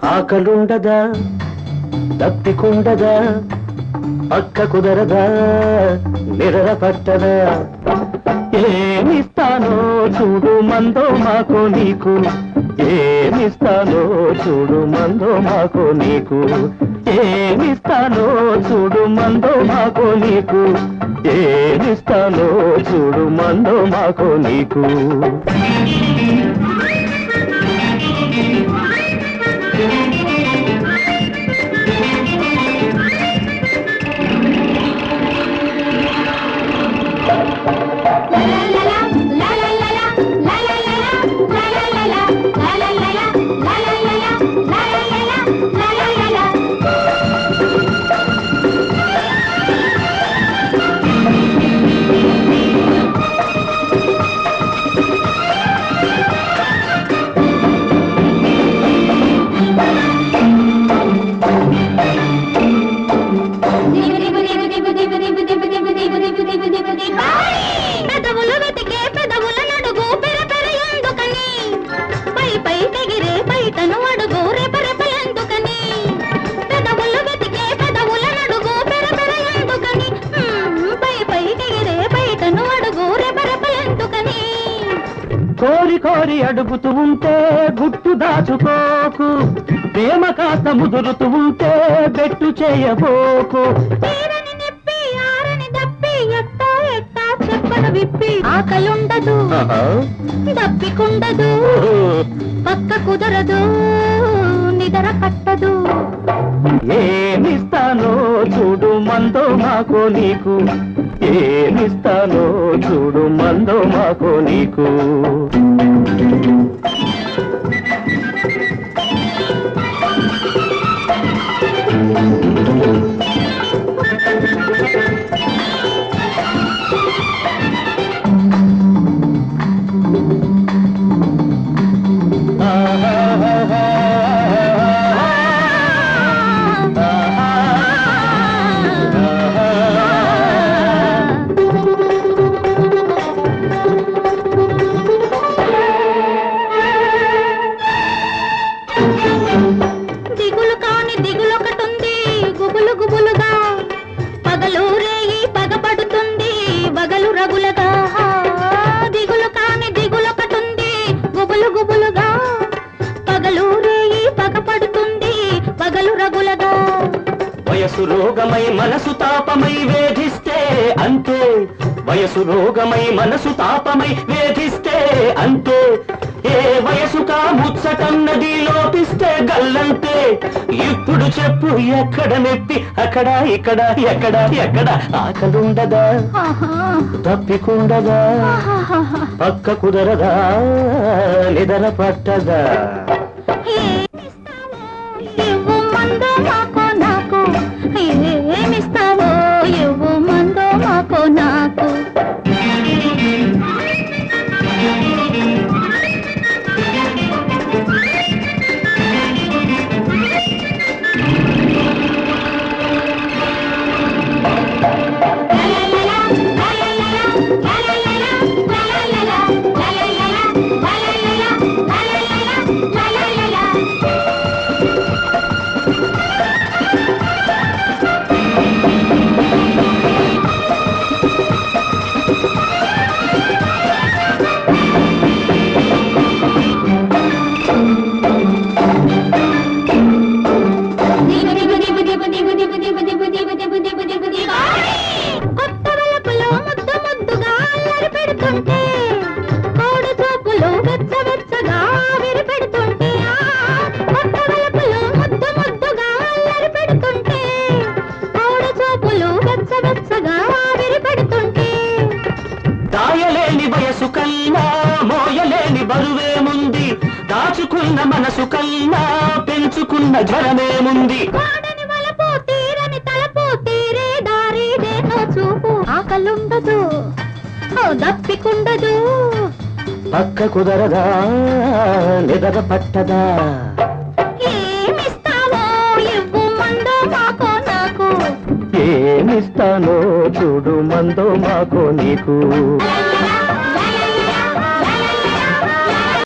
ఆకలుండదా దప్పికుండదా పక్క కుదరదా నిరర పట్టదా ఏమిస్తానో చూడు మందో మాకో నీకు ఏమిస్తానో చూడు మందో మాకో నీకు ఏమిస్తానో చూడు మందో మాకో నీకు ఏమిస్తానో చూడు మందో మాకో నీకు కోరి కోరి అడుగుతూ ఉంటే గుట్టు దాచుకోకు ప్రేమ కాస్త ముదురుతూ ఉంటే బెట్టు చేయబోకు విప్పి ఆకలుండదు దప్పికుండదు పక్క కుదరదు నిదర కట్టదు ఏమిస్తానో చూడు మందో మాకో నీకు ఏమిస్తానో చూడు మందో మాకో నీకు వయసు రోగమై మనసు తాపమై వేధిస్తే అంతే వయసు రోగమై మనసు తాపమై వేధిస్తే అంతే ఏ వయసుకా ముచ్చటన్నది లోపిస్తే గల్లంతే ఇప్పుడు చెప్పు ఎక్కడ నెప్పి అక్కడ ఇక్కడ ఎక్కడ ఎక్కడ ఆకలుండదా తప్పికుండదా పక్క కుదరదా నిదర పట్టదా ఏమిస్తావో ఇవ్వు మందో మాకో నాకు దాయలేని వయసు కన్నా మోయలేని బరువేముంది దాచుకున్న మనసు కన్నా పెంచుకున్న జ్వరమేముంది ఆకలుండదు దప్పికుండదు పక్క కుదరదా నిదర పట్టదా ఏమిస్తావో ఇవ్వు మందో మాకో నాకు ఏమిస్తానో చూడు మందో మాకో నీకు